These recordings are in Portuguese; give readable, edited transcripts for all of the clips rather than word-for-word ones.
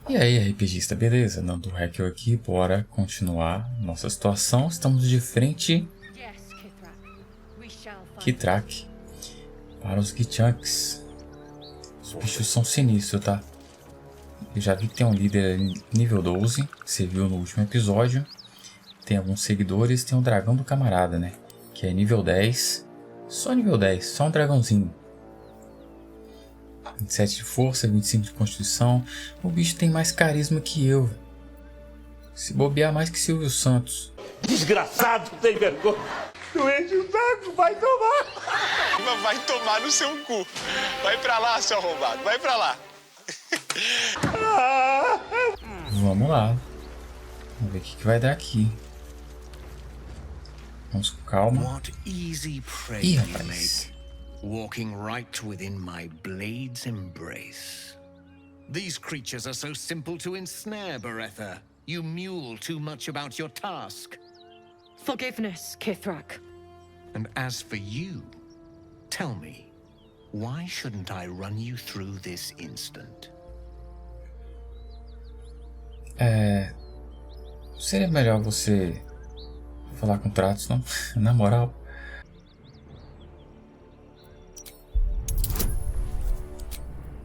E aí, rpgista, beleza? Dando hack aqui, bora continuar nossa situação. Estamos de frente Karlach para os githyankis. Os bichos são sinistros, tá? Eu já vi que tem um líder nível 12, que você viu no último episódio. Tem alguns seguidores, tem um dragão do camarada, né? Que é nível 10. Só nível 10, só um dragãozinho. 27 de força, 25 de constituição. O bicho tem mais carisma que eu. Se bobear mais que Silvio Santos. Desgraçado, tem vergonha. Tu enche o saco, vai tomar. Vai tomar no seu cu. Vai pra lá, seu arrombado. Vai pra lá. Vamos lá. Vamos ver o que vai dar aqui. Vamos com calma. What easy prey Ih, you rapaz. make, walking right within my blade's embrace. These creatures are so simple to ensnare, Beretha. You mule too much about your task. Forgiveness, Karlach. And as for you, tell me, why shouldn't I run you through this instant? Seria melhor você falar com o Tratus, não? Na moral.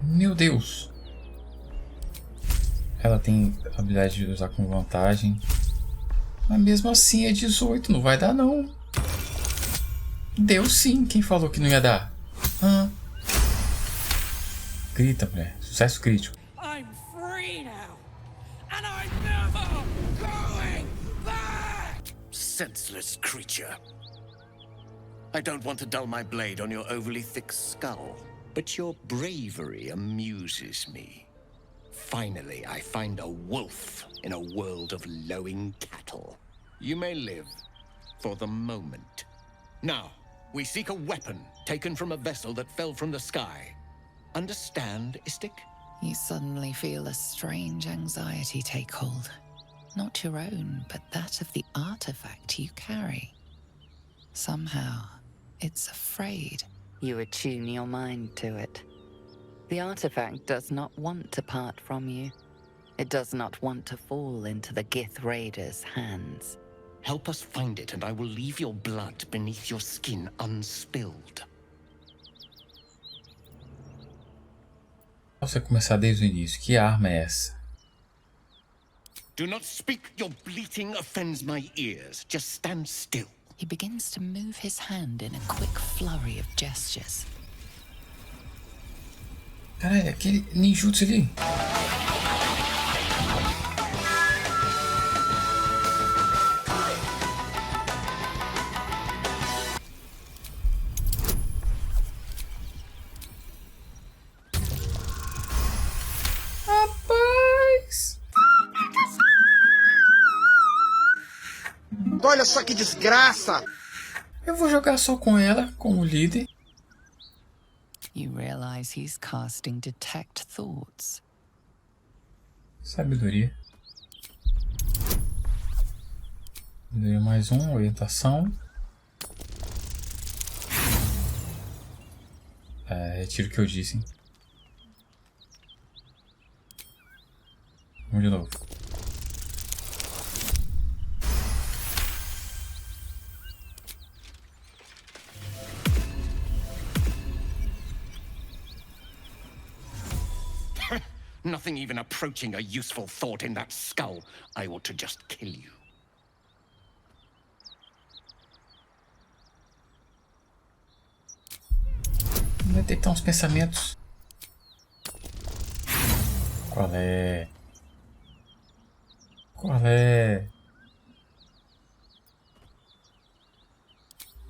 Meu Deus. Ela tem a habilidade de usar com vantagem. Mas mesmo assim é 18, não vai dar não. Deu sim, quem falou que não ia dar? Grita, mulher. Sucesso crítico. I'm free now, and I'm never going back! Senseless creature. I don't want to dull my blade on your overly thick skull, but your bravery amuses me. Finally, I find a wolf in a world of lowing cattle. You may live for the moment. Now, we seek a weapon taken from a vessel that fell from the sky. Understand, Istik? You suddenly feel a strange anxiety take hold. Not your own, but that of the artifact you carry. Somehow, it's afraid. You attune your mind to it. The artifact does not want to part from you. It does not want to fall into the Gith Raiders' hands. Help us find it, and I will leave your blood beneath your skin unspilled. Você começar desde o início. Que arma é essa? Do not speak. Your bleating offends my ears. Just stand still. He begins to move his hand in a quick flurry of gestures. Caralho, aquele ninjutsu ali. Rapaz! Olha só que desgraça! Eu vou jogar só com ela, como líder. You realize he's casting detect thoughts. Sabedoria. Sabedoria mais um, orientação. Retiro o que eu disse, hein? Vamos de novo. Nothing even approaching a useful thought in that skull. I ought to just kill you. Vou detectar uns pensamentos. Qual é? Qual é?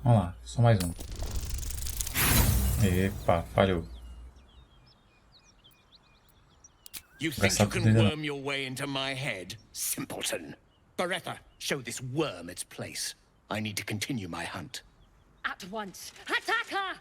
Vamos lá, só mais um. Epa, falhou. You think you can worm your way into my head, simpleton? Beretha, show this worm its place. I need to continue my hunt. At once. Attack her!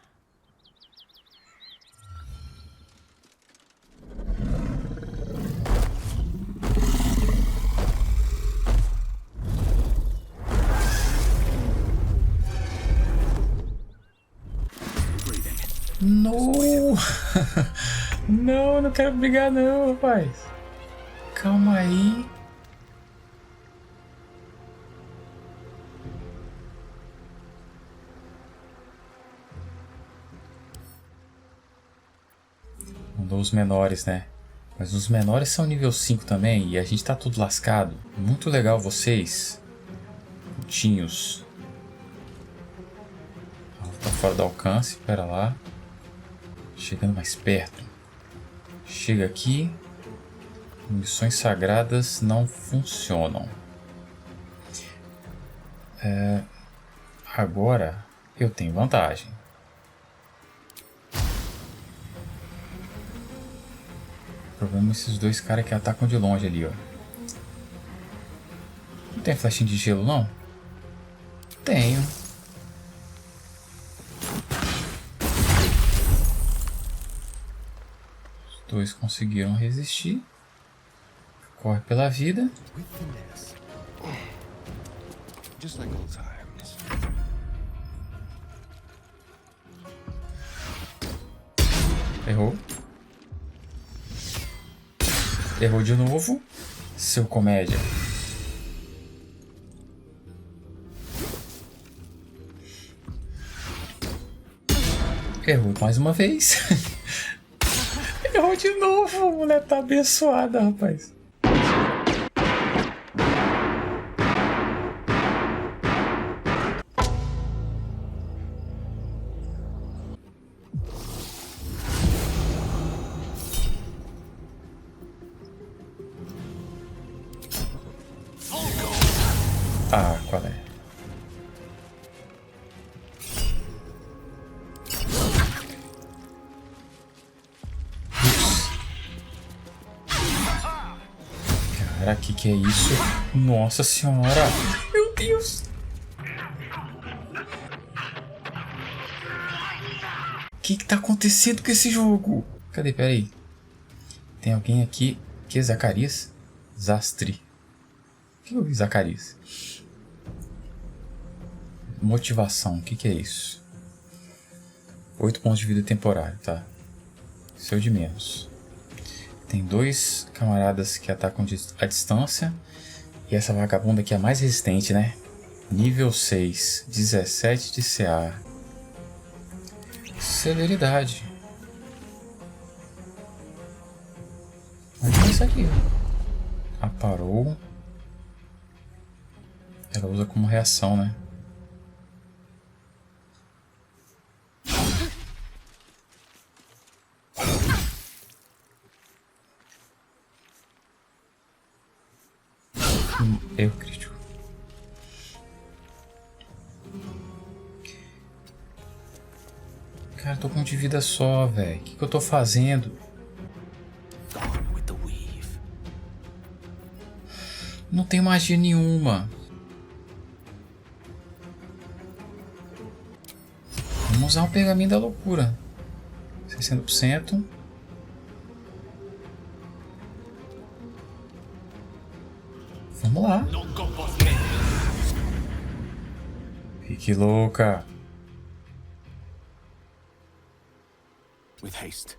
No! Não, eu não quero brigar não, rapaz. Calma aí. Mandou os menores, né? Mas os menores são nível 5 também e a gente tá tudo lascado. Muito legal vocês. Putinhos. Tá fora do alcance, pera lá. Chegando mais perto. Chega aqui. Missões sagradas não funcionam. Agora eu tenho vantagem. O problema é esses dois caras que atacam de longe ali, ó. Não tem flechinha de gelo, não? Tenho. Os dois conseguiram resistir. Corre pela vida. Errou. Errou de novo. Seu comédia. Errou mais uma vez. Errou de novo. A mulher tá abençoada, rapaz. Ah, qual é? Cara, que é isso? Nossa senhora! Meu Deus! O que tá acontecendo com esse jogo? Cadê? Pera aí. Tem alguém aqui. Que é Zacarias? Zastre. O que eu vi, Zacarias? Motivação, o que é isso? 8 pontos de vida temporário, tá? Isso é o de menos. Tem dois camaradas que atacam à distância. E essa vagabunda aqui é a mais resistente, né? Nível 6, 17 de CA. Celeridade. Mas é isso aqui. Aparou. Ela usa como reação, né? Erro crítico. Cara, tô com um de vida só, velho. O que eu tô fazendo? Não tem magia nenhuma. Vamos usar o pergaminho da loucura. 60%. Vamos lá. Fique louca. With haste.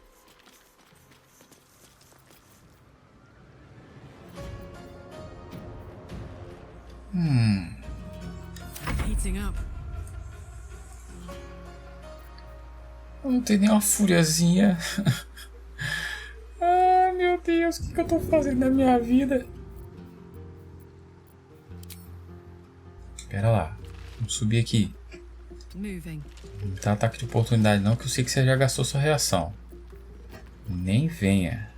Heating up. Eu não tenho nenhuma fúriazinha. Ai, meu Deus, o que eu tô fazendo na minha vida? Pera lá. Vamos subir aqui. Moving. Não tá ataque de oportunidade não, que eu sei que você já gastou sua reação. Nem venha.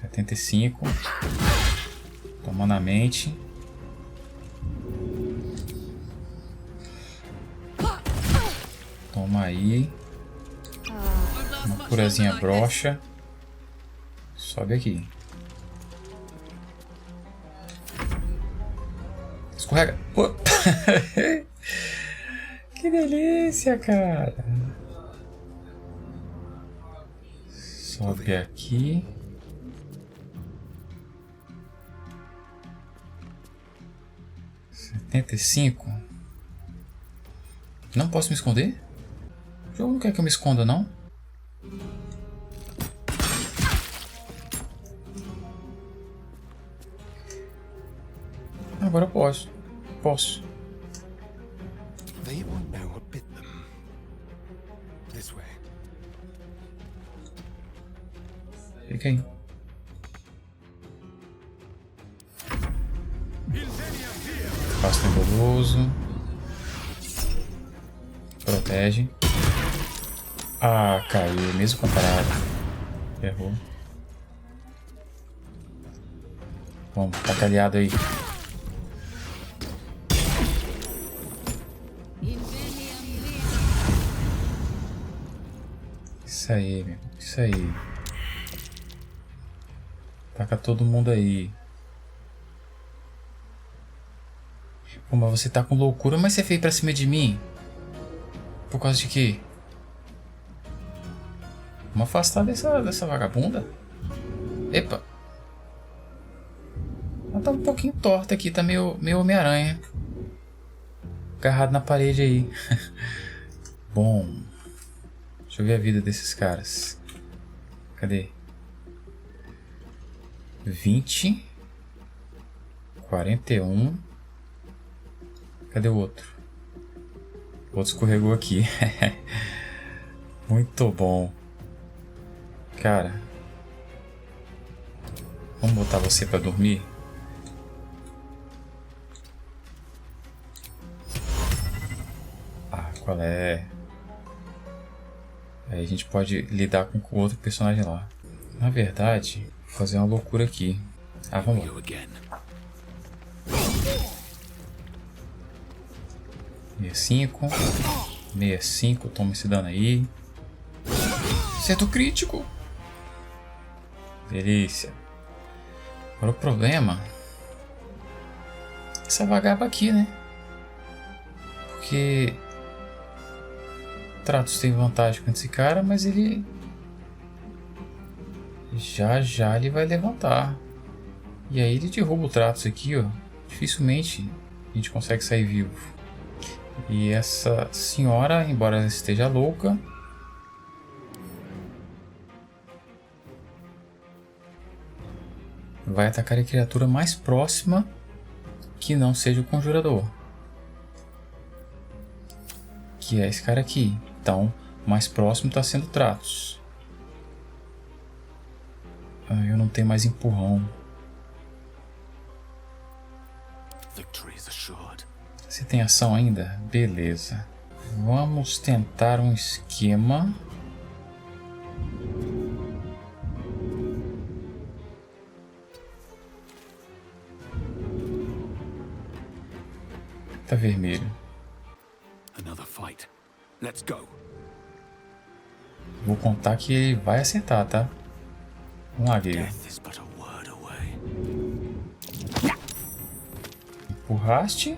75. Toma na mente. Toma aí. Uma curazinha broxa. Sobe aqui. Escorrega. Que delícia, cara. Sobe aqui. Não posso me esconder? jogo não quer que eu me esconda, não? Agora eu posso. Posso. They won't know what bit them. This way. Fica aí. Passo nebuloso. Protege. Ah, caiu. Mesmo comparado. Errou. Vamos, tá aliado aí. Isso aí, meu. Isso aí. Taca todo mundo aí. Pô, mas você tá com loucura, mas você veio pra cima de mim? Por causa de quê? Vamos afastar dessa vagabunda. Epa. Ela tá um pouquinho torta aqui, tá meio Homem-Aranha. Agarrado na parede aí. Bom. Deixa eu ver a vida desses caras. Cadê? 20. 41. Cadê o outro? O outro escorregou aqui. Muito bom. Cara. Vamos botar você pra dormir? Ah, qual é? Aí a gente pode lidar com o outro personagem lá. Na verdade, vou fazer uma loucura aqui. Ah, vamos lá. 65. 65, toma esse dano aí. Acerto crítico. Delícia. Agora o problema é essa vagaba aqui, né? Porque Tratus tem vantagem com esse cara, mas ele já ele vai levantar. E aí ele derruba o Tratus aqui, ó. Dificilmente a gente consegue sair vivo. E essa senhora, embora ela esteja louca, vai atacar a criatura mais próxima que não seja o conjurador, que é esse cara aqui. Então, o mais próximo está sendo Tratus. Eu não tenho mais empurrão. Você tem ação ainda? Beleza. Vamos tentar um esquema. Tá vermelho. Vou contar que ele vai acertar, tá? Vamos lá, guerreiro. Empurraste.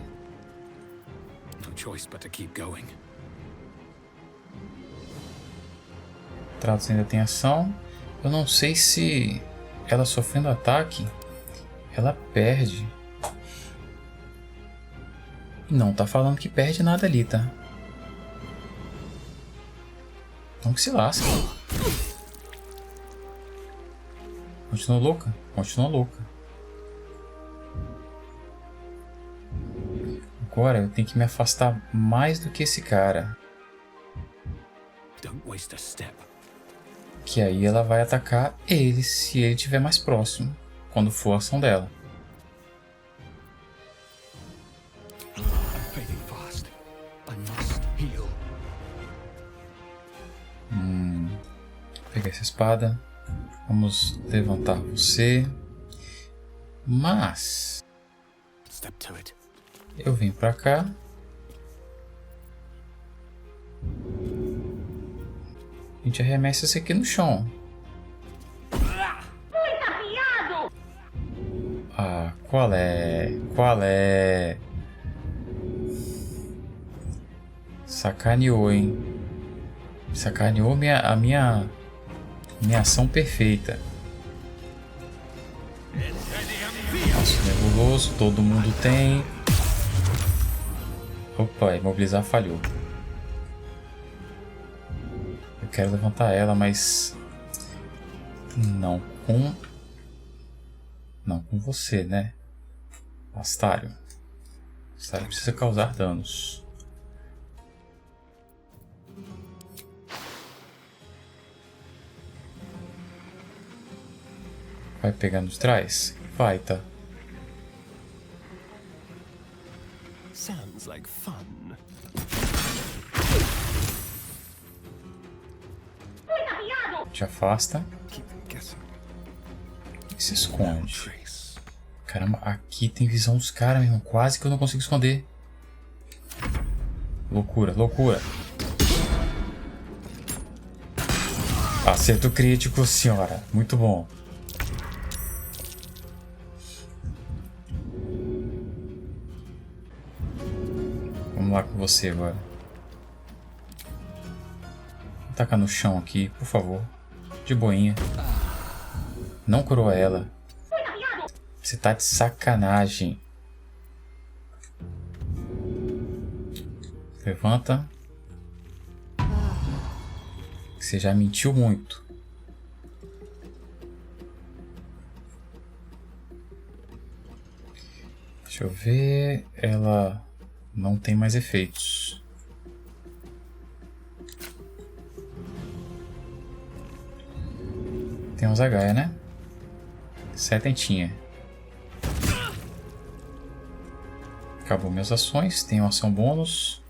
Tratus ainda tem ação. Eu não sei se ela sofrendo ataque, ela perde. Não tá falando que perde nada ali, tá? Então que se lasca. Continua louca? Continua louca. Agora eu tenho que me afastar mais do que esse cara. Que aí ela vai atacar ele se ele estiver mais próximo, quando for a ação dela. Pegar essa espada. Vamos levantar você. Mas eu venho pra cá. A gente arremessa isso aqui no chão. Ah, qual é? Qual é? Sacaneou, hein? Sacaneou a minha ação perfeita. Passo nebuloso, todo mundo tem. Opa, imobilizar falhou. quero levantar ela, mas... Não com você, né? Astário. Astário precisa causar danos. Vai pegar nos trás? Vai, tá. Sounds like fun. Te afasta. E se esconde. Caramba, aqui tem visão dos caras, meu irmão. Quase que eu não consigo esconder. Loucura, loucura. Acerto crítico, senhora. Muito bom. Vamos lá com você agora. Vou tacar no chão aqui, por favor. De boinha. Não coroa ela. Você tá de sacanagem. Levanta. Você já mentiu muito. Deixa eu ver. Ela não tem mais efeitos. Tem um zagaia, né? Setentinha. Acabou minhas ações. Tenho ação bônus.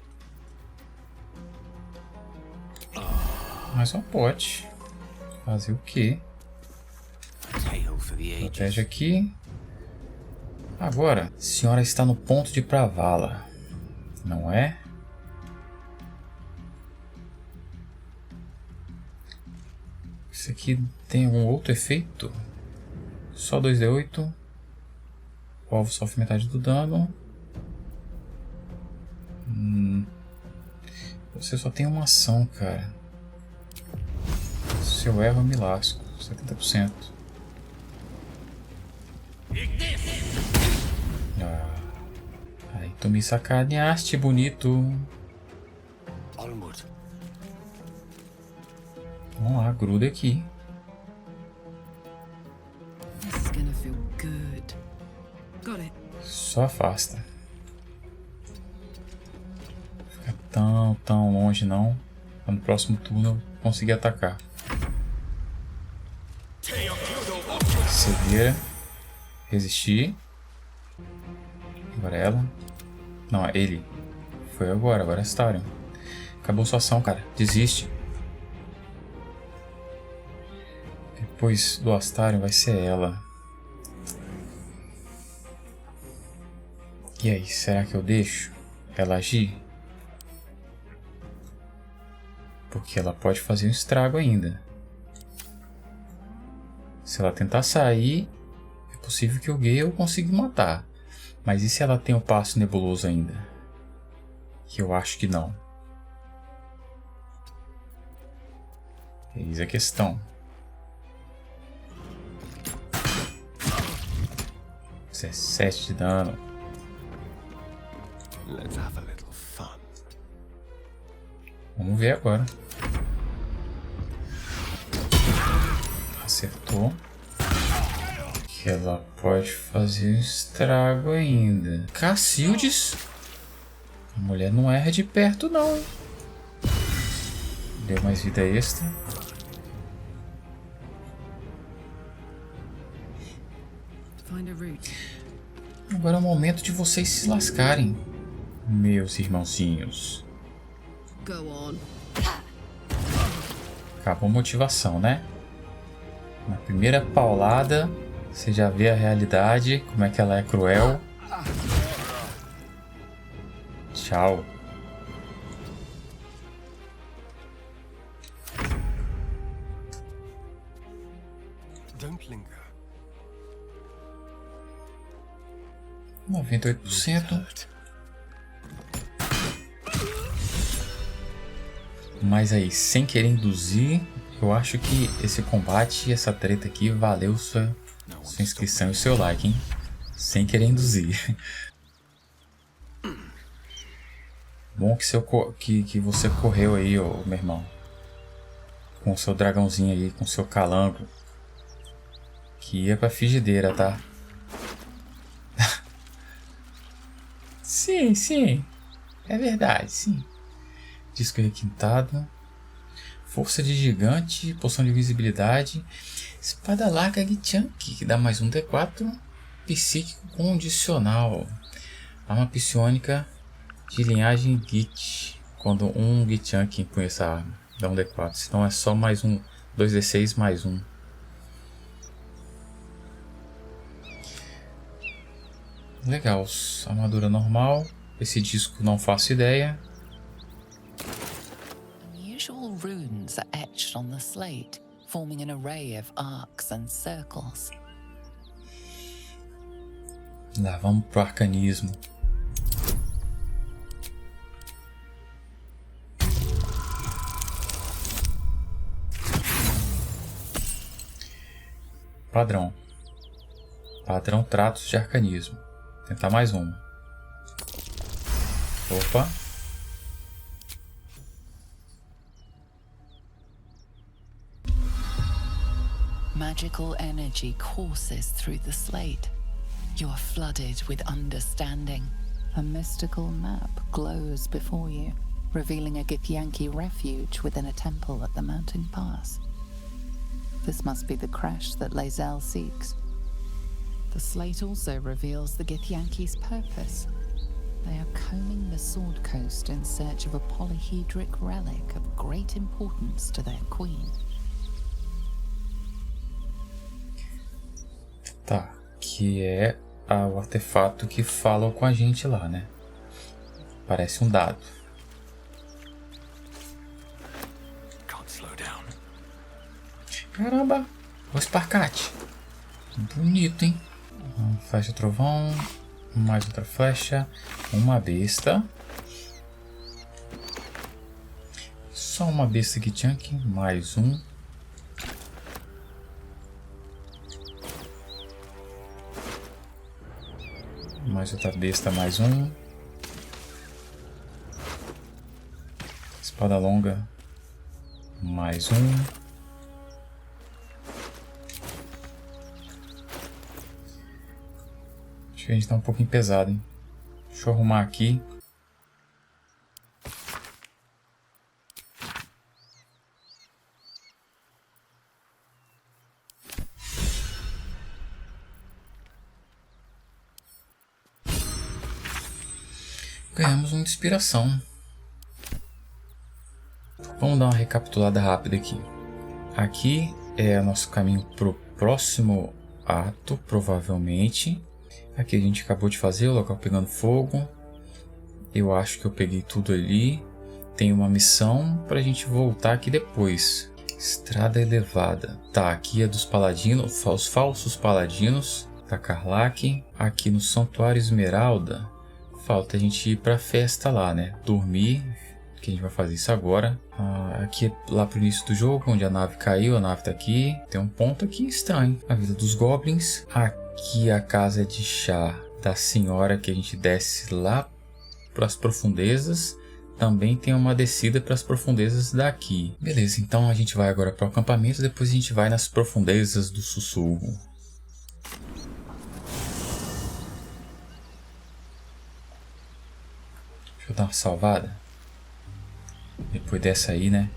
Mas não pode. Fazer o quê? Protege aqui. Agora, a senhora está no ponto de ir pra vala. Não é? Isso aqui tem algum outro efeito? Só 2d8. O alvo sofre metade do dano. Você só tem uma ação, cara. Se eu erro, eu me lasco. 70%. Aí tu me sacaneaste, bonito. Vamos lá, gruda aqui. Só afasta. Fica tão longe não. No próximo turno eu conseguir atacar. Cegueira. Resistir. Agora ela. Não, é ele. Foi agora é Astarion. Acabou sua ação, cara. Desiste. Depois do Astarion vai ser ela. E aí, será que eu deixo ela agir? Porque ela pode fazer um estrago ainda. Se ela tentar sair, é possível que o Gale consiga matar. Mas e se ela tem o passo nebuloso ainda? Que eu acho que não. Eis a questão. 17 de dano. Let's have a little fun. Vamos ver agora. Acertou. Que ela pode fazer um estrago ainda. Cacildes? A mulher não erra de perto não. Deu mais vida extra. Agora é o momento de vocês se lascarem, meus irmãozinhos. Acabou a motivação, né? Na primeira paulada, você já vê a realidade, como é que ela é cruel. Tchau. Don't linger. 98%. Mas aí, sem querer induzir, eu acho que esse combate e essa treta aqui valeu sua inscrição e o seu like, hein? Sem querer induzir. Bom que, que você correu aí, ô, meu irmão. com o seu dragãozinho aí, com o seu calango. Que ia pra frigideira, tá? Sim, sim. É verdade, sim. Disco requintado. Força de gigante, poção de visibilidade. Espada larga githyanki, que dá mais um D4. Psíquico condicional. Arma psionica de linhagem Gith. Quando um githyanki empunha essa arma, dá um D4. Então é só mais um, 2D6 mais um. Legal, armadura normal. Esse disco não faço ideia. Unusual runes are etched on the slate, forming an array of arcs and circles. Lá vamos pro arcanismo. Padrão. Padrão Tratus de arcanismo. Tentar mais uma. Opa. Magical energy courses through the slate. You are flooded with understanding. A mystical map glows before you, revealing a Githyanki refuge within a temple at the mountain pass. This must be the crash that Lae'zel seeks. The slate also reveals the Githyanki's purpose. They are combing the Sword Coast in search of a polyhedric relic of great importance to their queen. Tá, que é o artefato que fala com a gente lá, né? Parece um dado. Caramba, o esparcate. Bonito, hein? Flecha trovão, mais outra flecha, uma besta. Só uma besta githyanki, mais um. Mais outra besta, mais um. Espada longa, mais um. Acho que a gente tá um pouquinho pesado, hein? Deixa eu arrumar aqui. Ganhamos uma inspiração. Vamos dar uma recapitulada rápida aqui. Aqui é o nosso caminho pro próximo ato, provavelmente. Aqui a gente acabou de fazer o local pegando fogo. Eu acho que eu peguei tudo ali. Tem uma missão pra gente voltar aqui depois. Estrada elevada. Tá, aqui é dos paladinos, os falsos paladinos da Karlach. Aqui no Santuário Esmeralda. Falta a gente ir pra festa lá, né? Dormir, que a gente vai fazer isso agora. Aqui é lá pro início do jogo, onde a nave caiu, a nave tá aqui. Tem um ponto aqui estranho. A vida dos goblins. Aqui a casa de chá da senhora, que a gente desce lá pras profundezas. Também tem uma descida para as profundezas daqui. Beleza, então a gente vai agora para o acampamento. Depois a gente vai nas profundezas do sussurro. Deixa eu dar uma salvada. Depois dessa aí, né?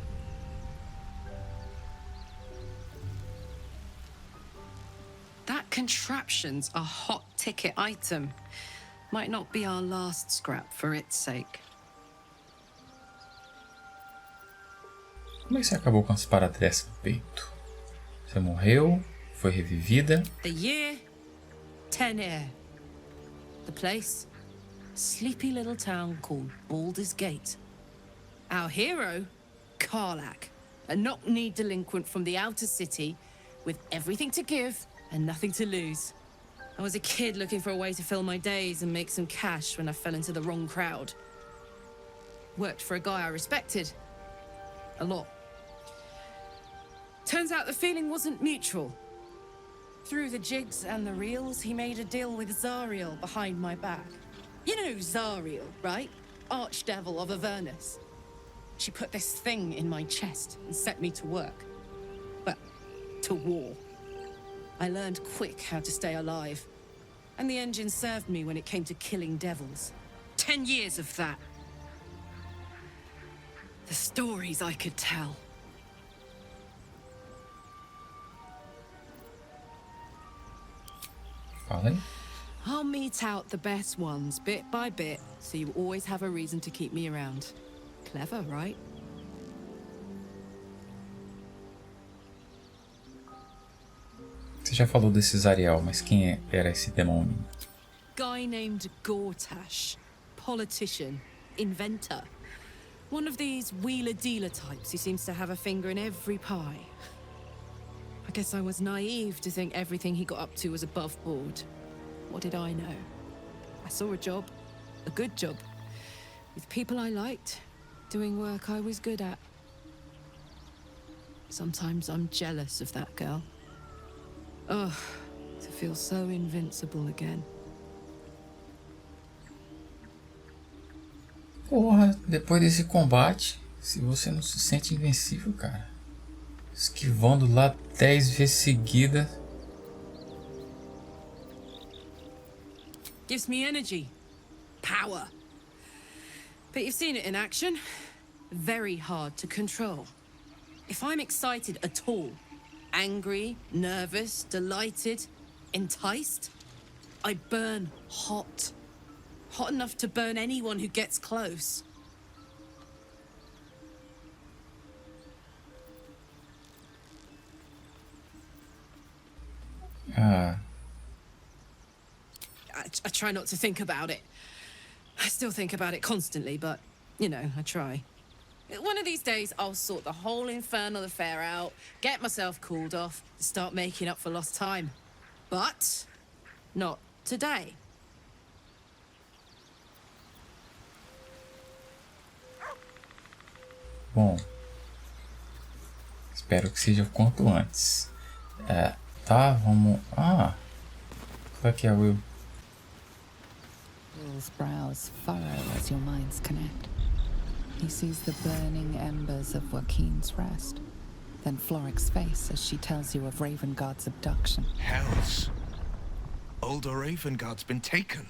That contraption's a hot ticket item. Might not be our last scrap for its sake. Como é que você acabou com as paradas dessa no peito? Você morreu? Foi revivida? The year, Tenir. The place, sleepy little town called Baldur's Gate. Our hero, Karlach, a knock-knee delinquent from the outer city with everything to give and nothing to lose. I was a kid looking for a way to fill my days and make some cash when I fell into the wrong crowd. Worked for a guy I respected. A lot. Turns out the feeling wasn't mutual. Through the jigs and the reels, he made a deal with Zariel behind my back. You know Zariel, right? Archdevil of Avernus. she put this thing in my chest and set me to work. Well, to war. I learned quick how to stay alive. And the engine served me when it came to killing devils. 10 years of that. The stories I could tell. Fala aí. I'll mete out the best ones bit by bit, so you always have a reason to keep me around. Clever, right? Você já falou desse Zariel, mas quem era esse demônio? Guy named Gortash. Politician. Inventor. One of these wheeler-dealer types who seems to have a finger in every pie. I guess I was naive to think everything he got up to was above board. What did I know? I saw a job. A good job. With people I liked. Doing work I was good at. Sometimes I'm jealous of that girl. Ugh, to feel so invincible again. Porra, depois desse combate, se você não se sente invencível, cara, esquivando lá 10 vezes seguida. Gives me energy. Power. But you've seen it in action. Very hard to control. If I'm excited at all, angry, nervous, delighted, enticed, I burn hot. Hot enough to burn anyone who gets close. I try not to think about it. I still think about it constantly, but, you know, I try. One of these days, I'll sort the whole infernal affair out, get myself cooled off, start making up for lost time. But not today. Bom, espero que seja o quanto antes. Tá, vamos... qual é que é o Will? Will's brows furrow as your minds connect. He sees the burning embers of Joaquin's rest, then Floric's face as she tells you of Ravengard's abduction. Hells. Older Ravengard's been taken.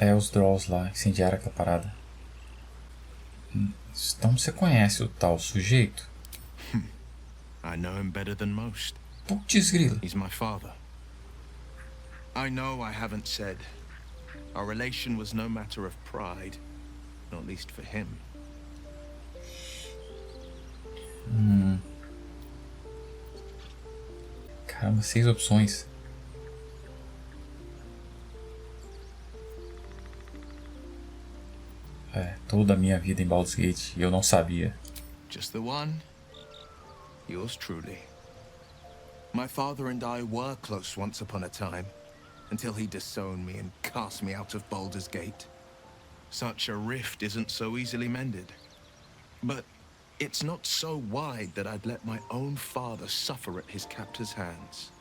Os Drolls lá, incendiaram aquela parada. Então você conhece o tal sujeito? I know him better than most. Putz grila. He's my father. I know I haven't said. Our relation was no matter of pride, not least for him. Caramba, 6 opções. Toda a minha vida em Baldur's Gate e eu não sabia. Just the one. Yours truly. My father and I were close once upon a time, until he disowned me and cast me out of Baldur's Gate. Such a rift isn't so easily mended. But it's not so wide that I'd let my own father suffer at his captor's hands.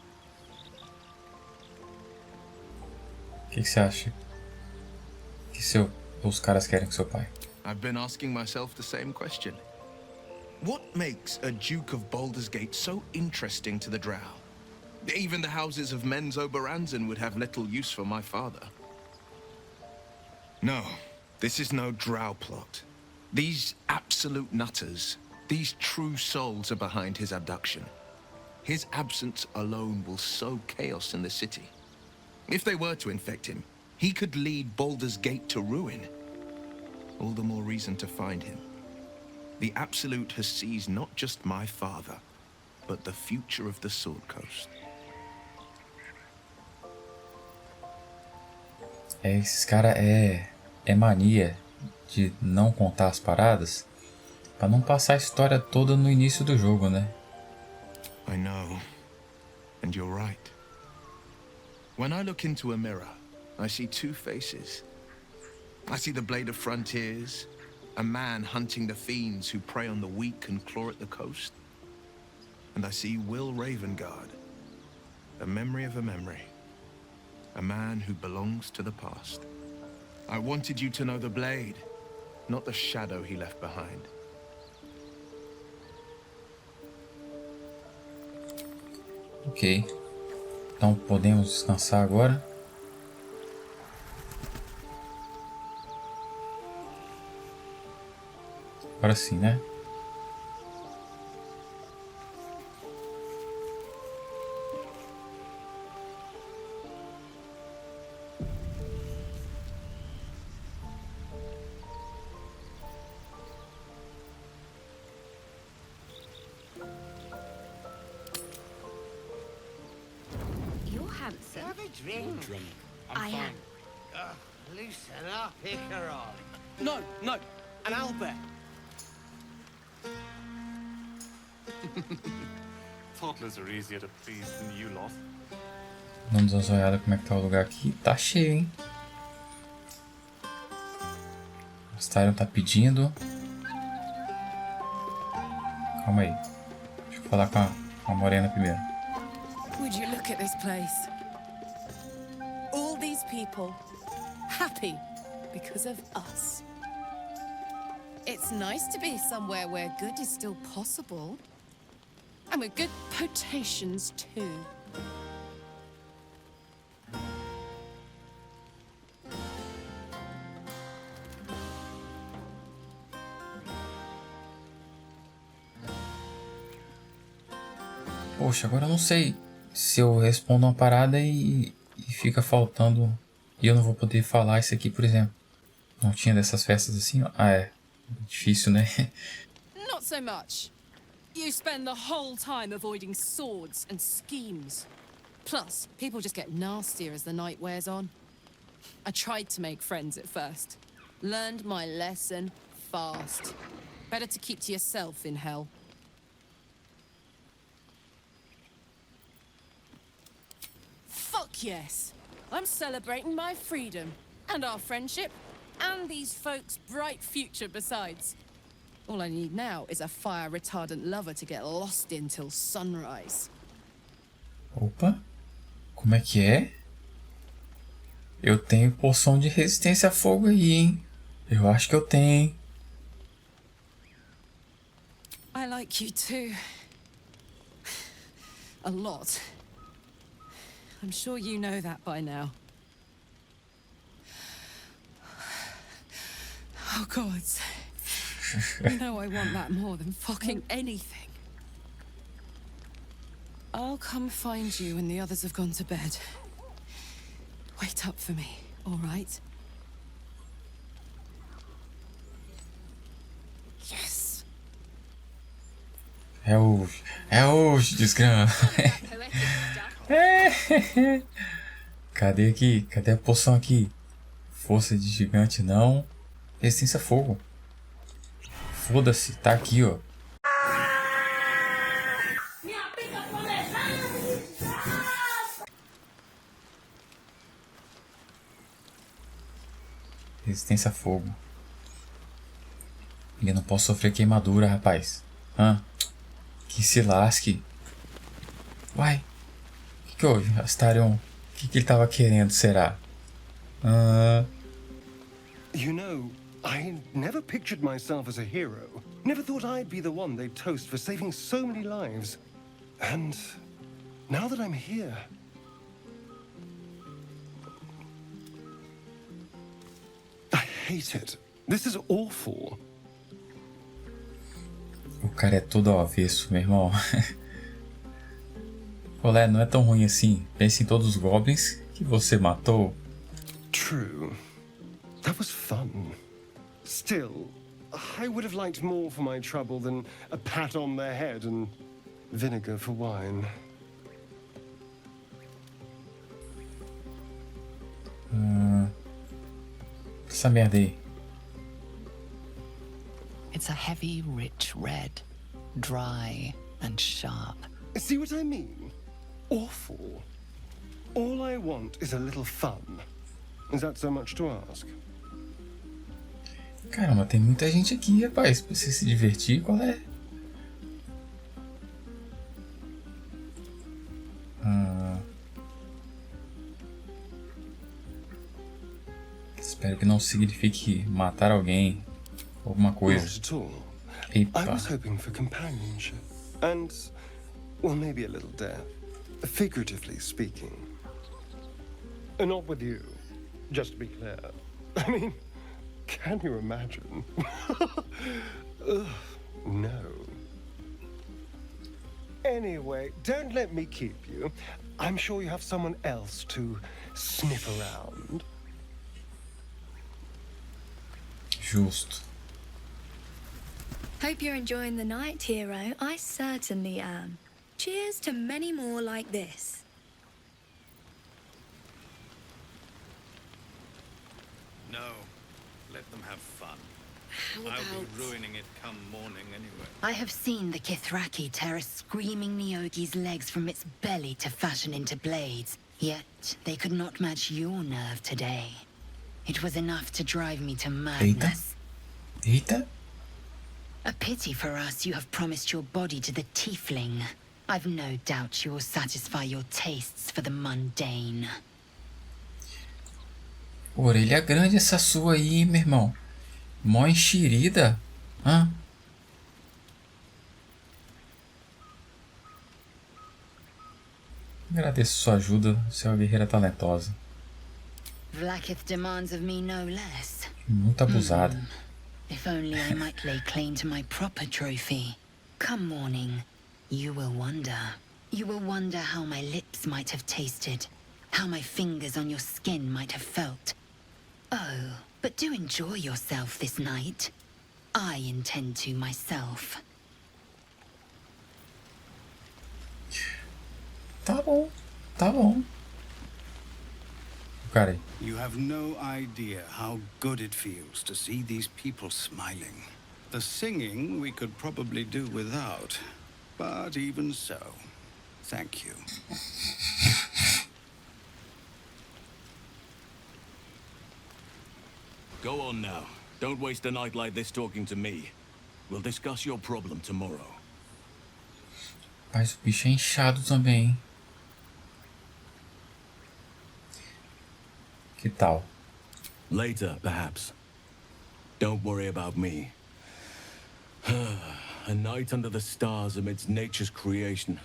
O que você acha? Que os caras querem com seu pai? I've been asking myself the same question. What makes a Duke of Baldur's Gate so interesting to the Drow? Even the houses of Men's Oberanzen would have little use for my father. No, this is no Drow plot. These absolute nutters, these true souls are behind his abduction. His absence alone will sow chaos in the city. If they were to infect him, he could lead Baldur's Gate to ruin. All the more reason to find him. The Absolute has seized not just my father, but the future of the Sword Coast. Esses caras é mania de não contar as paradas pra não passar a história toda no início do jogo, né? I know, and you're right. When I look into a mirror, I see two faces. I see the Blade of Frontiers, a man hunting the fiends who prey on the weak and claw at the coast. And I see Will Ravengard, a memory of a memory. A man who belongs to the past. I wanted you to know the blade, not the shadow he left behind. Ok. Então podemos descansar agora. Agora sim, né? You're handsome. Have a drink. I am. Loosen up, Icaron. No, no, an owlbear. Toddlers are easier to please than you lot. Vamos dar uma olhada como é que tá o lugar aqui. Tá cheio, hein? O Styron tá pedindo. Calma aí. Deixa eu falar com a morena primeiro. Would you look at this place? All these people happy because of us. It's nice to be somewhere where good is still possible. And with good potations too. Poxa, agora eu não sei se eu respondo uma parada e fica faltando e eu não vou poder falar isso aqui, por exemplo. Não tinha dessas festas assim? Ah, é. Difícil, né? Not so much. You spend the whole time avoiding swords and schemes. Plus, people just get nastier as the night wears on. I tried to make friends at first. Learned my lesson fast. Better to keep to yourself in hell. Fuck yes! I'm celebrating my freedom, and our friendship, and these folks' bright future besides. All I need now is a fire-retardant lover to get lost in till sunrise. Opa, como é que é? Eu tenho poção de resistência a fogo aí, hein? Eu acho que eu tenho, hein? I like you too. A lot. I'm sure you know that by now. Oh, gods. You know I want that more than fucking anything. I'll come find you when the others have gone to bed. Wait up for me, all right? Yes. É hoje, descanso. Cadê aqui? Cadê a poção aqui? Força de gigante não. Resistência a fogo. Foda-se, tá aqui, ó. Resistência a fogo. E eu não posso sofrer queimadura, rapaz. Que se lasque. Uai. O que houve? Astarion, o que ele tava querendo, será? You know, I never pictured myself as a hero. Never thought I'd be the one they'd toast for saving so many lives. And now that I'm here... I hate it. This is awful. O cara é todo ao avesso, meu irmão. Olé, não é tão ruim assim. Pense em todos os goblins que você matou. True. That was fun. Still, I would have liked more for my trouble than a pat on the head and vinegar for wine. Essa merda aí. It's a heavy, rich red, dry and sharp. See what I mean? Awful. All I want is a little fun. Is that so much to ask? Caramba, tem muita gente aqui, rapaz. Pra você se divertir, qual é? Espero que não signifique matar alguém. Alguma coisa. Not at all. Epa. I was hoping for companionship. And, well, maybe a little death. Figuratively speaking. Not with you, just to be clear. I mean, can you imagine? Ugh, no. Anyway, don't let me keep you. I'm sure you have someone else to sniff around. Justo. Hope you're enjoying the night, hero. I certainly am. Cheers to many more like this. No, let them have fun. How I'll be ruining it come morning anyway. I have seen the Githyanki tear a screaming Nyogi's legs from its belly to fashion into blades. Yet, they could not match your nerve today. It was enough to drive me to madness. Eita. A pity for us you have promised your body to the tiefling. I've no doubt you will satisfy your tastes for the mundane. Orelha grande essa sua aí, meu irmão. Mó enxerida. Hã? Agradeço sua ajuda, você é uma guerreira talentosa. Vlaakith demands of me no less. Muito abusada. If only I might lay claim to my proper trophy. Come morning, you will wonder. You will wonder how my lips might have tasted, how my fingers on your skin might have felt. Oh, but do enjoy yourself this night. I intend to myself. Tá bom, tá bom. Cara, You have no idea how good it feels to see these people smiling. The singing we could probably do without, but even so, thank you. Go on now. Don't waste a night like this talking to me. We'll discuss your problem tomorrow. mas o bicho é inchado também, hein? Que tal? Later, perhaps. Don't worry about me. A night under the stars amidst nature's creation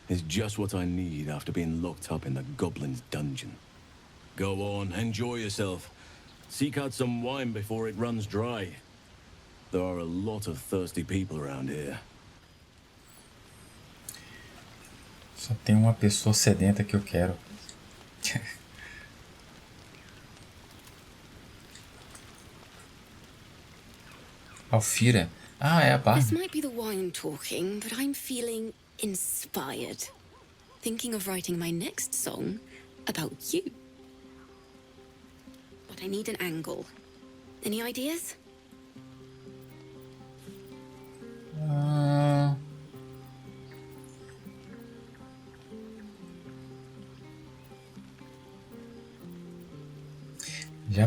is just what I need after being locked up in the goblin's dungeon. Go on, enjoy yourself. Seek out some wine before it runs dry. There are a lot of thirsty people around here. Só tem uma pessoa sedenta que eu quero. Alfira. Ah, é a Barbie. This might be the wine talking, but I'm feeling inspired. Thinking of writing my next song about you. But I need an angle. Any ideas? Já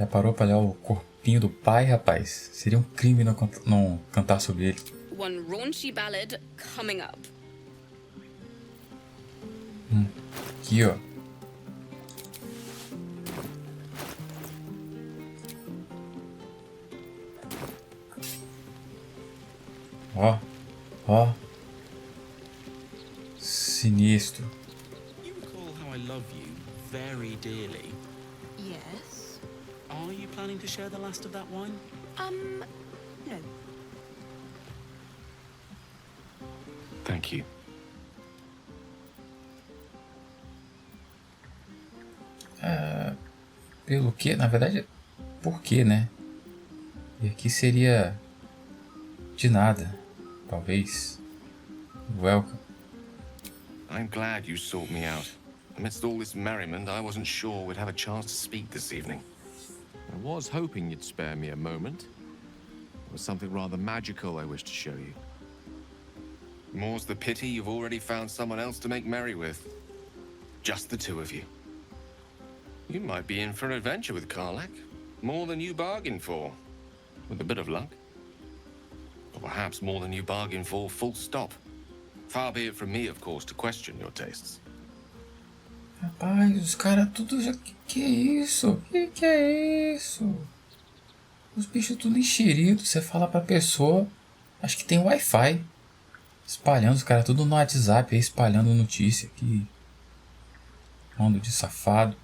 parou pra olhar o corpinho do pai, rapaz? Seria um crime não cantar sobre ele. One raunchy ballad coming up. Aqui, ó. Ó. Sinistro. You recall how I love you very dearly. Yes? Are you planning to share the last of that wine? No. Thank you. Pelo que? Na verdade, por quê, né? E aqui seria de nada, talvez. Welcome. I'm glad you sought me out. Amidst all this merriment, I wasn't sure we'd have a chance to speak this evening. I was hoping you'd spare me a moment. There was something rather magical I wish to show you. More's the pity you've already found someone else to make merry with. Just the two of you. You might be in for an adventure with Karlach. More than you bargained for. With a bit of luck. Or perhaps more than you bargained for, full stop. Far be it from me, of course, to question your tastes. Rapaz, os caras tudo já... Que é isso? Que é isso? Os bichos tudo enxerido. Você fala pra pessoa... Acho que tem Wi-Fi. Espalhando, os caras tudo no WhatsApp aí, espalhando notícia aqui. Bando de safado.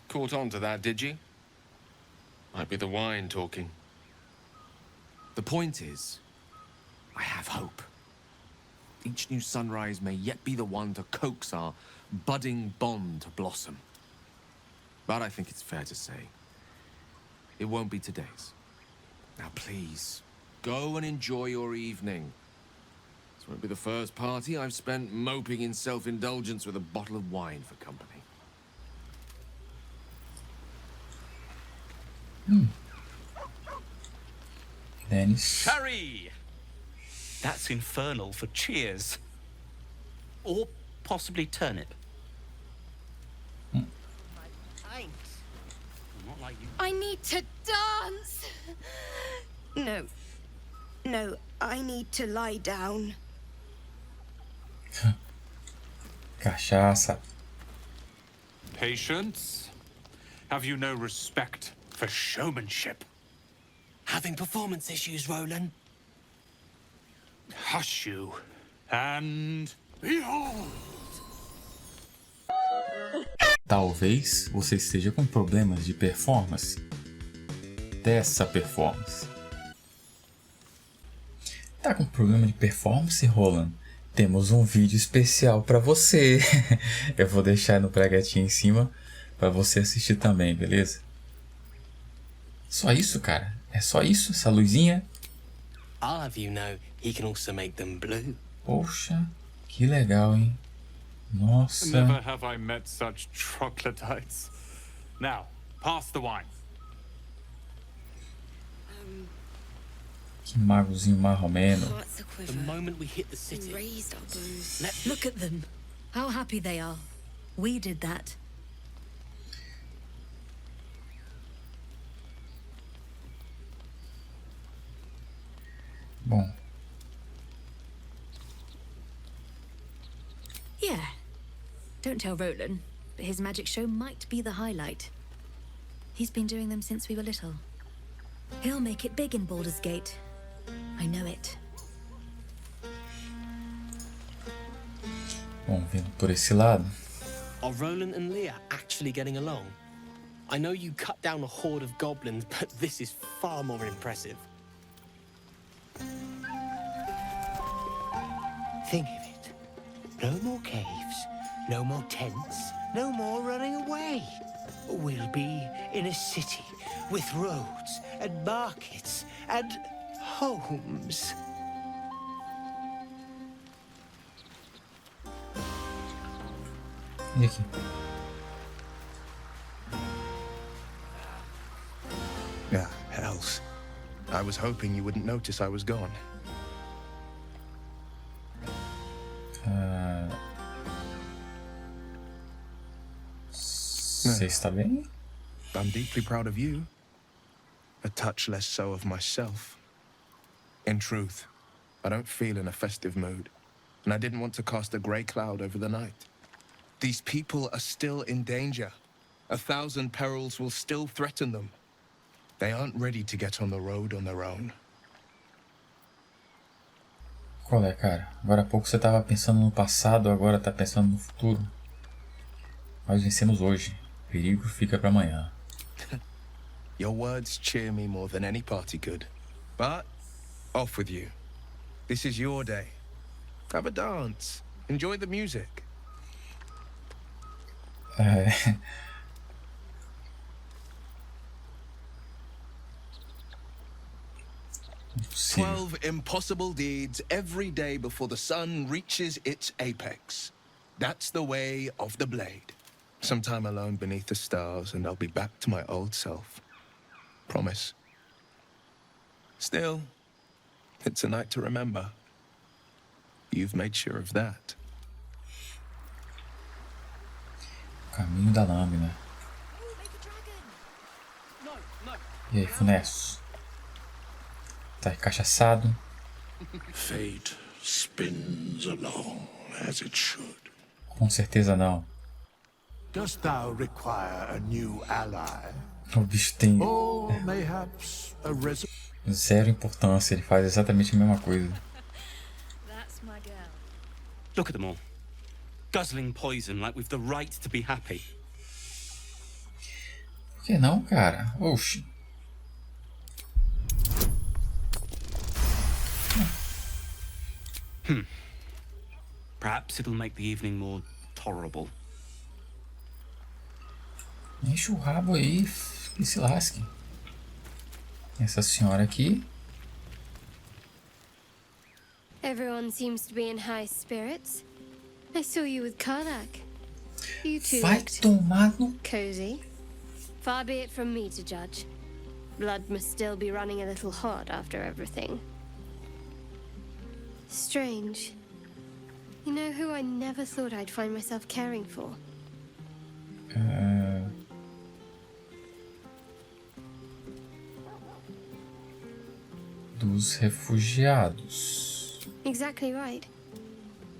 Caught on to that, did you? Might be the wine talking. The point is, I have hope. Each new sunrise may yet be the one to coax our budding bond to blossom. But I think it's fair to say, it won't be today's. Now please, go and enjoy your evening. This won't be the first party I've spent moping in self-indulgence with a bottle of wine for company. Dennis. Curry! That's infernal for cheers. Or possibly turnip. I need to dance! No, I need to lie down. Cachaça. Patience? Have you no respect for showmanship? Having performance issues, Roland? Hush you, and behold! Talvez você esteja com problemas de performance. Dessa performance. Tá com problema de performance, Roland? Temos um vídeo especial para você. Eu vou deixar no pregatinho em cima para você assistir também, beleza? Só isso, cara? É só isso? Essa luzinha? I'll have you know, he can also make them blue. Poxa, que legal, hein? Nossa. Never have I met such troglodytes. Now, pass the wine. Que magozinho marromeno. The moment we hit the city, Raised our bows. Look at them. How happy they are. We did that. Bom. Yeah. Don't tell Roland, but his magic show might be the highlight. He's been doing them since we were little. He'll make it big in Baldur's Gate. I know it. Bom, vindo por esse lado. Are Roland and Leah actually getting along? I know you cut down a horde of goblins, but this is far more impressive. Think of it. No more caves, no more tents, no more running away. We'll be in a city with roads and markets and homes. E aqui? Ah, hells. I was hoping you wouldn't notice I was gone. Você está bem? I'm deeply proud of you. A touch less so of myself. In truth, I don't feel in a festive mood, and I didn't want to cast a grey cloud over the night. These people are still in danger. 1,000 perils will still threaten them. They aren't ready to get on the road on their own. Qual é, cara? Agora há pouco você estava pensando no passado, agora está pensando no futuro. Nós vencemos hoje. O perigo fica para amanhã. Your words cheer me more than any party could. But, off with you. This is your day. Have a dance. Enjoy the music. É... 12 impossible deeds every day before the sun reaches its apex. That's the way of the blade. Some time alone beneath the stars, and I'll be back to my old self. Promise. Still, it's a night to remember. You've made sure of that. Caminho da lâmina. E aí, Funesso? Tá cachaçado? Fate spins along as it should. Com certeza não. Dost thou require a new ally? O bicho tem Or mayhaps a zero importância, ele faz exatamente a mesma coisa. Look at them all. Guzzling poison like we've the right to be happy. Por que não, cara? Oxi. Perhaps it'll make the evening more tolerable. Enche o rabo aí e se lasque. Essa senhora aqui. Everyone seems to be in high spirits. I saw you with Karlach. You two Vai looked tomar no... cozy. Far be it from me to judge. Blood must still be running a little hot after everything. Strange. You know who I never thought I'd find myself caring for? Dos refugiados. Exactly right.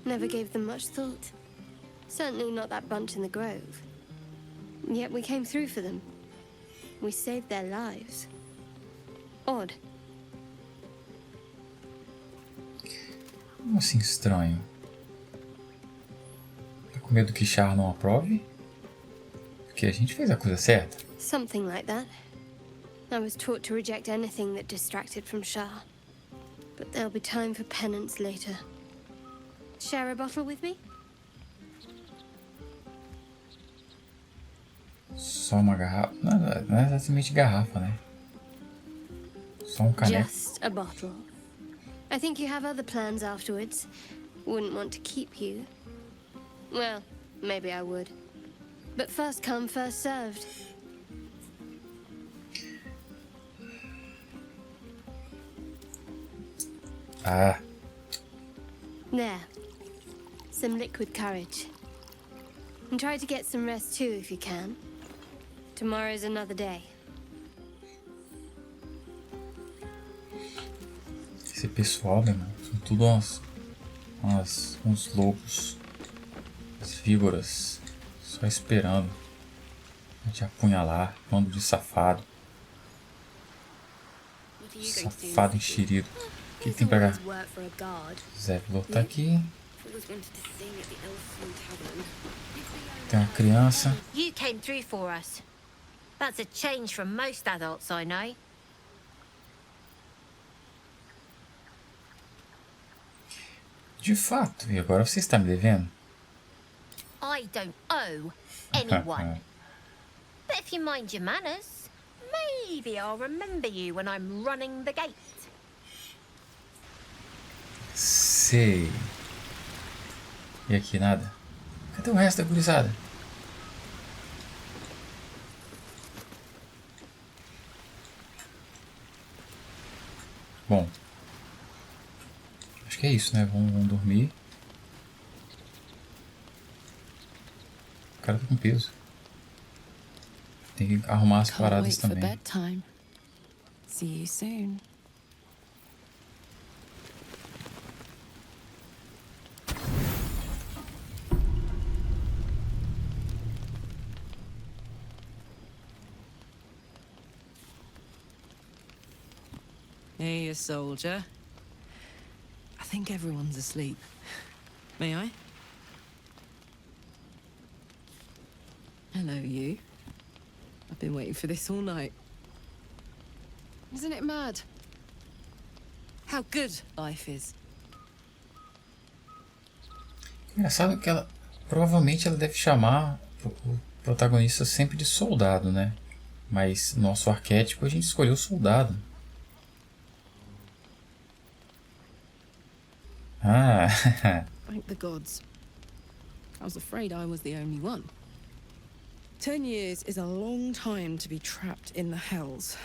Never gave them much thought. Certainly not that bunch in the grove. Yet we came through for them. We saved their lives. Odd. Como assim estranho? Tá com medo que Char não aprove? Porque a gente fez a coisa certa. Something like that. I was taught to reject anything that distracted from Shah. But there'll be time for penance later. Share a bottle with me? Só uma garrafa. Não é exatamente garrafa, né? Só um caneco. Just a bottle. I think you have other plans afterwards. Wouldn't want to keep you. Well, maybe I would. But first come, first served. Ah. There. Some liquid courage. And try to get some rest too if you can. Tomorrow's another day. Esse pessoal, meu irmão, são tudo uns lobos. As víboras. Só esperando a te apunhalar. Bando de safado. Safado enxerido. O que tem pra cá? Zevlor tá aqui. Tem uma criança. You came through for us. That's a change from most adults I know. De fato, e agora você está me devendo? I don't owe anyone. But if you mind your manners, maybe I'll remember you when I'm running the gate. Sei. E aqui nada? Cadê o resto da gurizada? Bom. Acho que é isso, né? Vamos dormir. O cara tá com peso. Tem que arrumar as paradas também. See you soon. Hey, a soldier. I think everyone's asleep. May I? Hello, you. I've been waiting for this all night. Isn't it mad? How good life is. Engraçado que ela... Provavelmente ela deve chamar o protagonista sempre de soldado, né? Mas nosso arquétipo a gente escolheu soldado. Ah. Thank the gods. I was afraid I was the only one. 10 years is a long time to be trapped in the hells.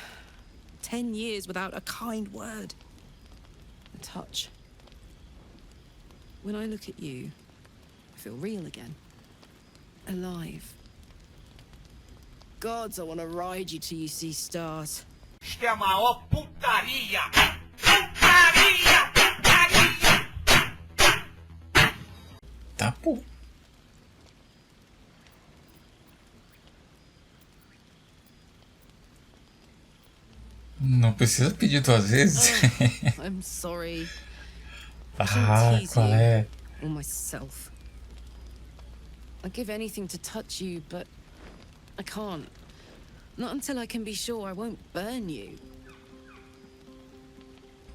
10 years without a kind word. A touch. When I look at you, I feel real again. Alive. Gods, I want to ride you till you see stars. Isto é a maior putaria! Putaria! Eita, pô. Não precisa pedir 2 vezes. Oh, I'm sorry. Qual é? Or myself. I'd give anything to touch you, but I can't. Not until I can be sure I won't burn you.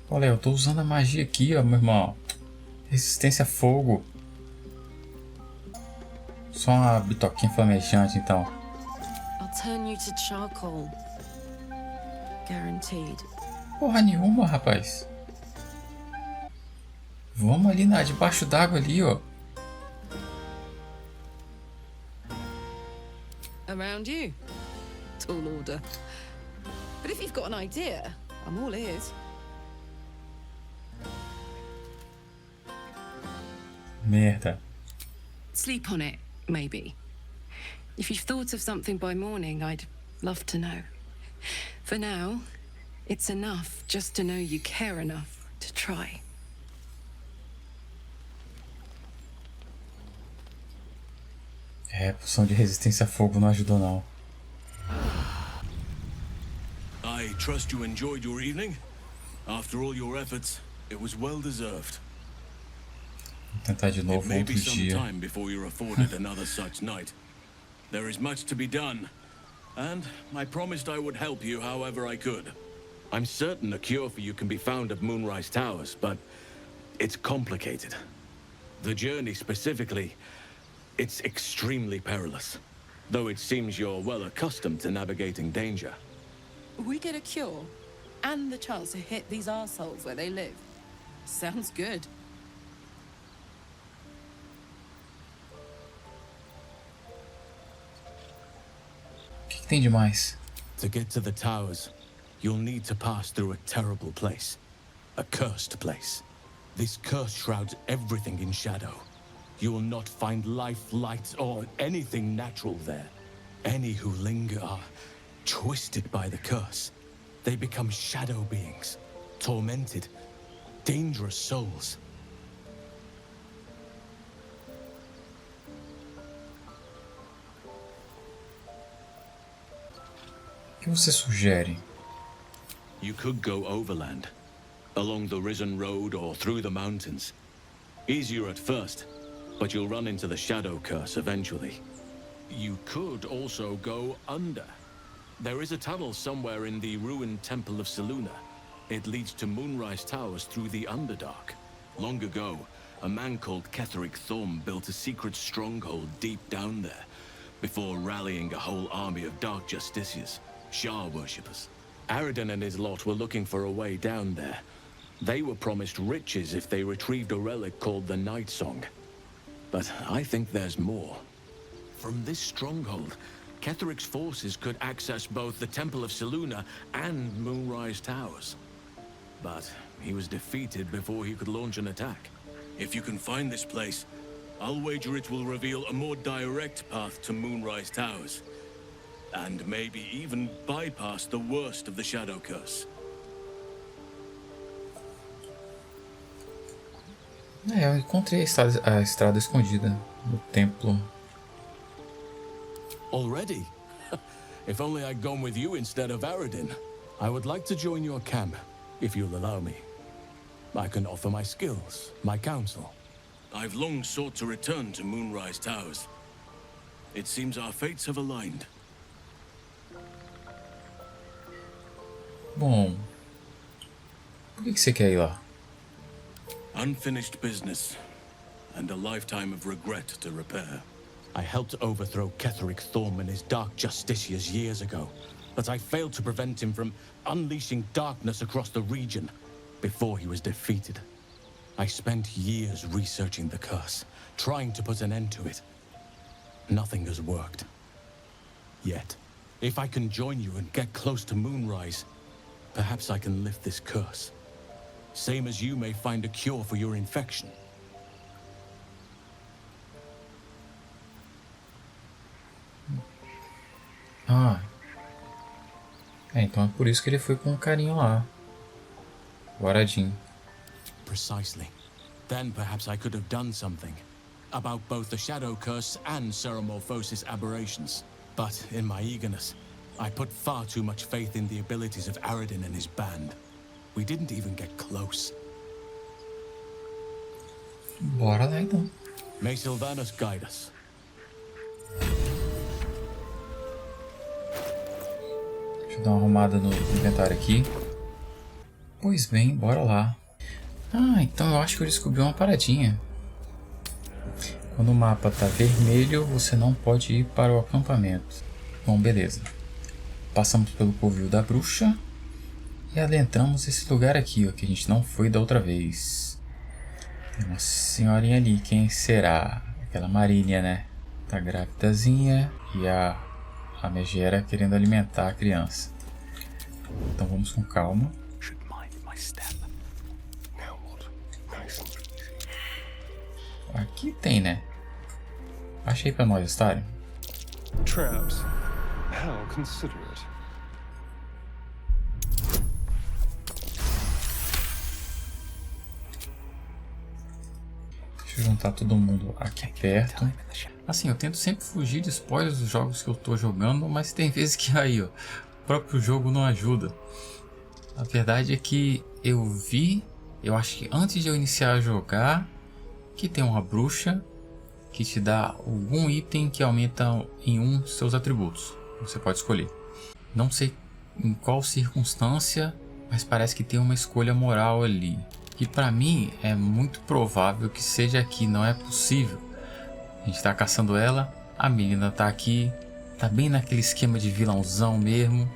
Olha, eu tô usando a magia aqui, ó, meu irmão. Resistência a fogo. Só uma bitoquinha flamejante, então. I'll turn you to charcoal. Guaranteed. Porra nenhuma, rapaz. Vamos ali debaixo d'água ali, ó. Around you. Tall order. But if you've got an idea, I'm all ears. Merda. Sleep on it, maybe. If you've thought of something by morning, I'd love to know. For now, it's enough just to know you care enough to try. Poção de resistência a fogo não ajudou, não. I trust you enjoyed your evening. After all your efforts, it was well deserved. Vou tentar de novo It may outro be some dia. time before you're afforded another such night. There is much to be done, and I promised I would help you however I could. I'm certain a cure for you can be found at Moonrise Towers, but it's complicated. The journey specifically, it's extremely perilous, though it seems you're well accustomed to navigating danger. We get a cure and the chance to hit these arseholes where they live. Sounds good. O que tem de mais? To get to the towers, you'll need to pass through a terrible place. A cursed place. This curse shrouds everything in shadow. You will not find life, light, or anything natural there. Any who linger are twisted by the curse. They become shadow beings, tormented, dangerous souls. O que você sugere? You could go overland, along the Risen Road or through the mountains. Easier at first, but you'll run into the shadow curse eventually. You could also go under. There is a tunnel somewhere in the ruined Temple of Selûne. It leads to Moonrise Towers through the Underdark. Long ago, a man called Ketheric Thorm built a secret stronghold deep down there, before rallying a whole army of Dark Justiciars, Shah worshippers. Aradin and his lot were looking for a way down there. They were promised riches if they retrieved a relic called the Night Song. But I think there's more. From this stronghold, Ketheric's forces could access both the Temple of Selûne and Moonrise Towers. But he was defeated before he could launch an attack. If you can find this place, I'll wager it will reveal a more direct path to Moonrise Towers. And maybe even bypass the worst of the Shadow Curse. Eu encontrei a estrada escondida no templo. Already? If only I'd gone with you instead of Aradin. I would like to join your camp, if you'll allow me. I can offer my skills, my counsel. I've long sought to return to Moonrise Towers. It seems our fates have aligned. Bom, por que você quer ir lá? Unfinished business, and a lifetime of regret to repair. I helped overthrow Ketheric Thorm and his Dark Justiciars years ago, but I failed to prevent him from unleashing darkness across the region before he was defeated. I spent years researching the curse, trying to put an end to it. Nothing has worked. Yet, if I can join you and get close to Moonrise, perhaps I can lift this curse. Same as you may find a cure for your infection. Ah. Então é por isso que ele foi com um carinho lá. O Aradin. Precisely. Then perhaps I could have done something. about both the Shadow Curse and Ceremorphosis aberrations. But in my eagerness, I put far too much faith in the abilities of Aradin and his band. We didn't even get close. Bora lá então. May Sylvanas guide us. Deixa eu dar uma arrumada no inventário aqui. Pois bem, bora lá. Ah, então eu acho que eu descobri uma paradinha. Quando o mapa tá vermelho, você não pode ir para o acampamento. Bom, beleza. Passamos pelo covil da bruxa e adentramos esse lugar aqui, ó, que a gente não foi da outra vez. Tem uma senhorinha ali, quem será? Aquela Marília, né? Tá grávidazinha e a megera querendo alimentar a criança. Então vamos com calma. Aqui tem, né? Achei pra nós, Stalin. Traps. How considerate. Deixa eu juntar todo mundo aqui perto. Assim, eu tento sempre fugir de spoilers dos jogos que eu tô jogando, mas tem vezes que aí, ó, o próprio jogo não ajuda. A verdade é que eu acho que antes de eu iniciar a jogar, que tem uma bruxa que te dá algum item que aumenta em um seus atributos. Você pode escolher. Não sei em qual circunstância, mas parece que tem uma escolha moral ali. E pra mim é muito provável que seja aqui, não é possível. A gente tá caçando ela, a menina tá aqui, tá bem naquele esquema de vilãozão mesmo.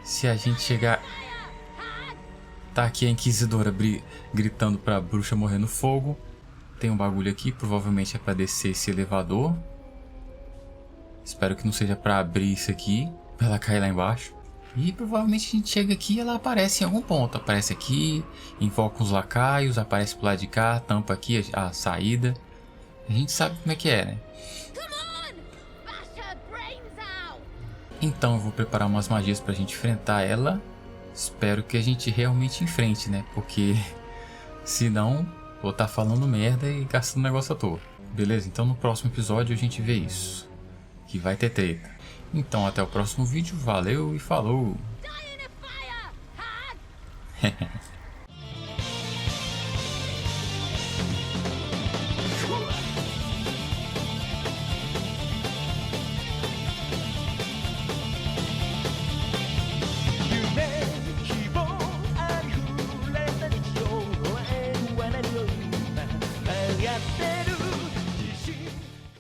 Se a gente chegar... Tá aqui a Inquisidora gritando pra bruxa morrer no fogo. Tem um bagulho aqui, provavelmente é pra descer esse elevador. Espero que não seja pra abrir isso aqui, pra ela cair lá embaixo. E provavelmente a gente chega aqui e ela aparece em algum ponto. Aparece aqui, invoca os lacaios, aparece pro lado de cá, tampa aqui a saída. A gente sabe como é que é, né? Então eu vou preparar umas magias pra gente enfrentar ela. Espero que a gente realmente enfrente, né? Porque senão vou estar falando merda e gastando negócio à toa. Beleza? Então no próximo episódio a gente vê isso. Que vai ter treta. Então até o próximo vídeo. Valeu e falou!